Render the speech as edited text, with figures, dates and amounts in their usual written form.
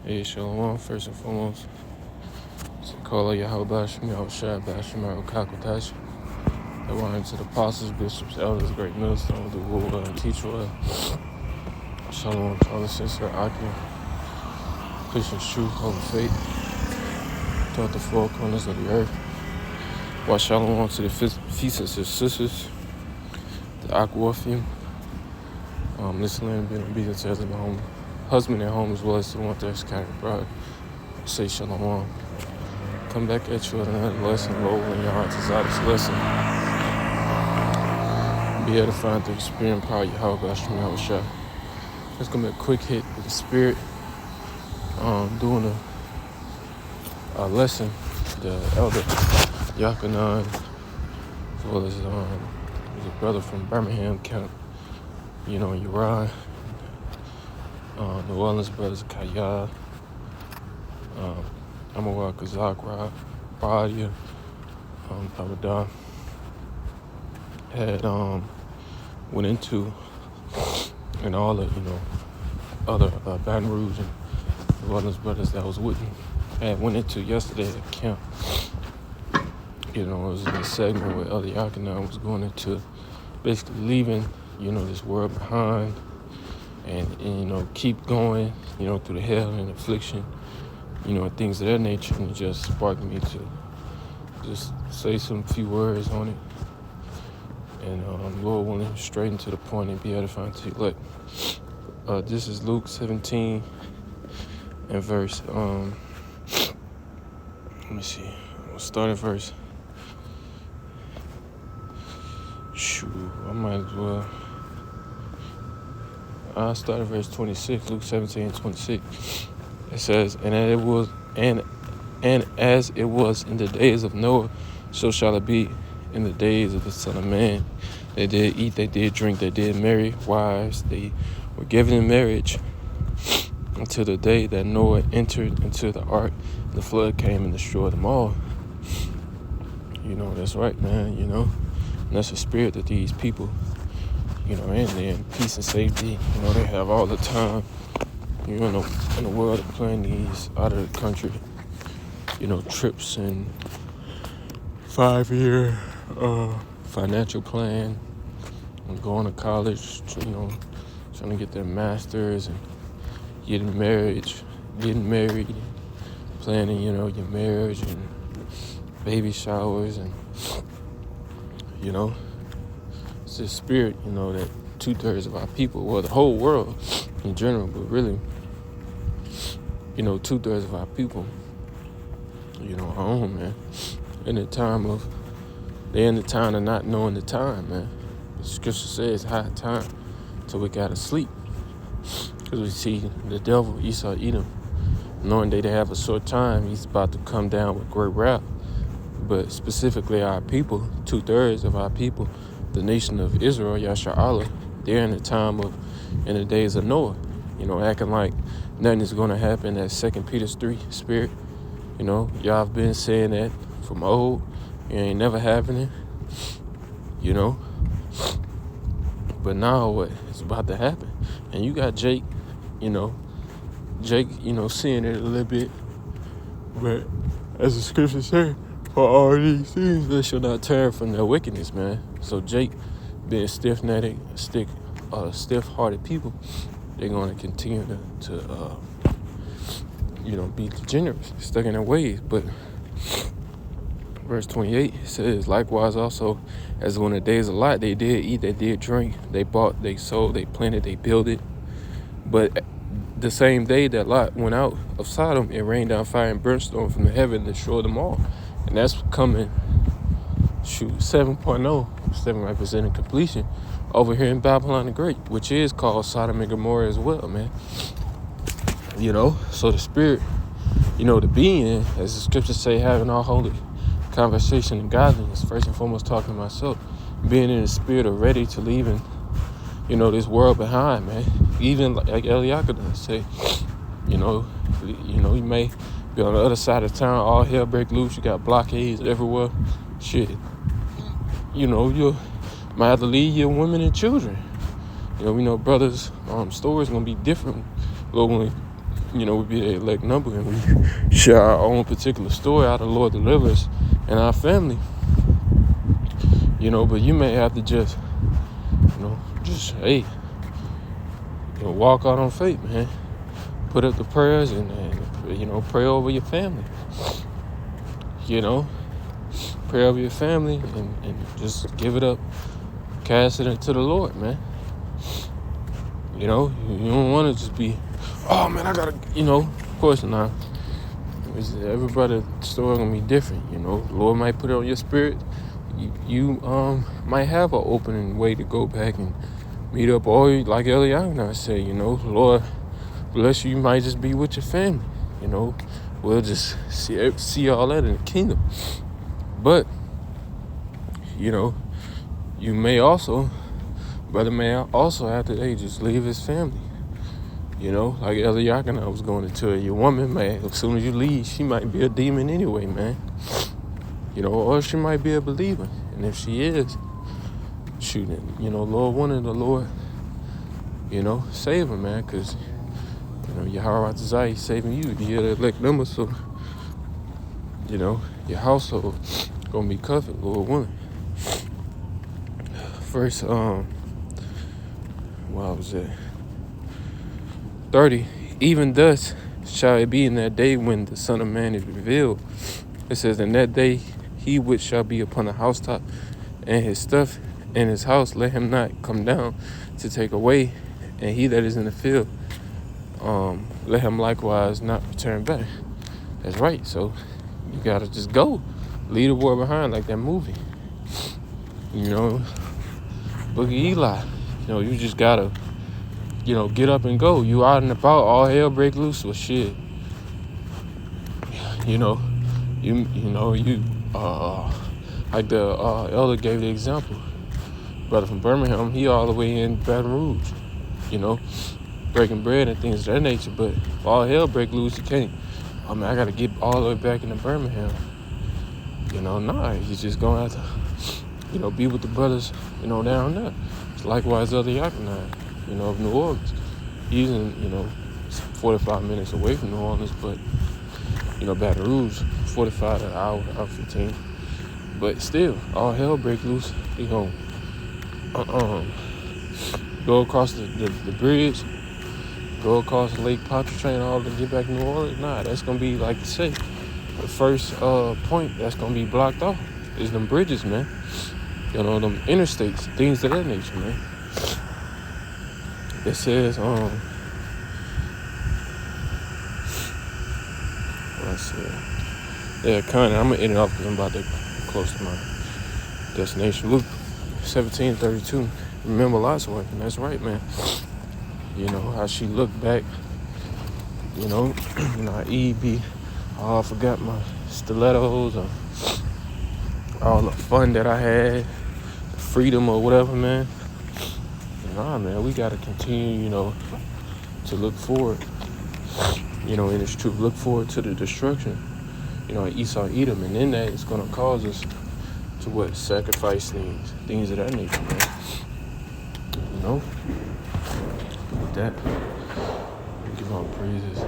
Hey, Shalom, first and foremost. Call Yahweh Bashim, Yahweh Shai Bashim, Yahweh Kakwatash. I want to the apostles, bishops, elders, great millstone, the rule and teacher. Shalom, Father, sister, Akim, Christian's truth, holy faith, throughout the four corners of the earth. Watch Shalom to the feast of his sisters, the Aquafium. This land being obedient to husband and home, as well as to one that is scattered abroad. Say Shalom. Come back at you with another lesson, roll in your heart to this lesson. Be edifying through the spirit and power of Yahweh Bashim, Yahweh Shai. It's gonna be a quick hit with the spirit. Doing a lesson, the elder Yakanan, as well as a brother from Birmingham Camp, Uriah, New Orleans brothers Kayad, Amawar Kazak, Radia, Abadah, had went into, and all the other Baton Rouge and New Orleans brothers that was with me had went into yesterday at camp. It was a segment where Elder Yakanan was going into basically leaving this world behind and keep going through the hell and affliction, and things of that nature. And it just sparked me to just say some few words on it. And Lord willing, straight into the point and be edifying to you. Look, this is Luke 17 and verse, let me see, we'll start at verse, I might as well, I'll start at verse 26, Luke 17, 26. It says, and as it was in the days of Noah, so shall it be in the days of the Son of Man. They did eat, they did drink, they did marry wives, they were given in marriage until the day that Noah entered into the ark. The flood came and destroyed them all. That's right, man, and that's the spirit that these people, and they're in peace and safety. They have all the time, in the world of planning these out of the country, trips and 5-year financial plan, and going to college, trying to get their masters and getting married, planning, your marriage and baby showers and, it's this spirit, that 2/3 of our people, well, the whole world in general, but really, 2/3 of our people, our own, man, they're in the time of not knowing the time, man. The scripture says high time till we gotta sleep. Because we see the devil, Esau, Edom, knowing they have a short time, he's about to come down with great wrath. But specifically our people, 2/3 of our people, the nation of Israel, Yasha'Allah, they're in the days of Noah, acting like nothing is going to happen. That 2 Peter 3 spirit, y'all have been saying that from old. It ain't never happening, But now what? It's about to happen. And you got Jake, seeing it a little bit. But as the scripture says, for all these things, they shall not turn from their wickedness, man. So Jake, being stiff-hearted people, they're going to continue to be degenerate, stuck in their ways. But verse 28 says, likewise also, as when the days of Lot, they did eat, they did drink, they bought, they sold, they planted, they builded. But the same day that Lot went out of Sodom, it rained down fire and brimstone from the heaven and destroyed them all. And that's coming, 7.0, 7 representing completion over here in Babylon the Great, which is called Sodom and Gomorrah as well, man. So the spirit, the being, as the scriptures say, having all holy conversation and godliness, first and foremost talking to myself, being in the spirit of ready to leaving, this world behind, man. Even like Eliakim say, you may be on the other side of town, all hell break loose, you got blockades everywhere. Shit. You might have to leave your women and children. We know brothers' stories gonna be different globally. we be the elect number, and we share our own particular story how the Lord delivers and our family. But you may have to just walk out on faith, man. Put up the prayers and pray over your family. Pray over your family and just give it up, cast it into the Lord, man. You don't want to just be, oh man, I gotta, of course not. Everybody's story gonna be different. The Lord might put it on your spirit. You might have an opening way to go back and meet up, or like Eliana said, Lord bless you, you might just be with your family. We'll just see all that in the kingdom. But you may also, brother may also have to just leave his family. Like Eliana was going to tell you, your woman, man, as soon as you leave, she might be a demon anyway, man. Or she might be a believer. And if she is, shooting, Lord wanted the Lord, save her, man, because, your heart desire, he's saving you. You're the elect number, so, your household gonna be covered, Lord willing. First, what was that? 30, even thus shall it be in that day when the Son of Man is revealed. It says, in that day, he which shall be upon the housetop and his stuff in his house, let him not come down to take away. And he that is in the field, let him likewise not return back. That's right. So you gotta just go. Leave the war behind, like that movie. Book of Eli. You just gotta, get up and go. You out and about, all hell break loose with shit. Like the elder gave the example. Brother from Birmingham, he all the way in Baton Rouge, breaking bread and things of that nature. But if all hell break loose, you can't. I gotta get all the way back into Birmingham. Nah, he's just gonna have to, be with the brothers, down there. It's likewise other Yakanai, of New Orleans. He's in, 45 minutes away from New Orleans, but, Baton Rouge, 45 to an hour 15. But still, all hell break loose. You gonna go across the bridge, go across the Lake Pontchartrain, all to get back to New Orleans. Nah, that's gonna be, like you say, the first point that's gonna be blocked off is them bridges, man. Them interstates, things of that nature, man. It says, yeah, kind of. I'm gonna end it off because I'm about to close to my destination. Luke 17:32. Remember Lot's wife, and that's right, man. How she looked back. Eve be, I forgot my stilettos, or all the fun that I had, freedom or whatever, man. Nah, man, we gotta continue, to look forward. In its truth, look forward to the destruction. Esau, Edom, and in that, it's gonna cause us to sacrifice things of that nature, man. With that, we give all praises.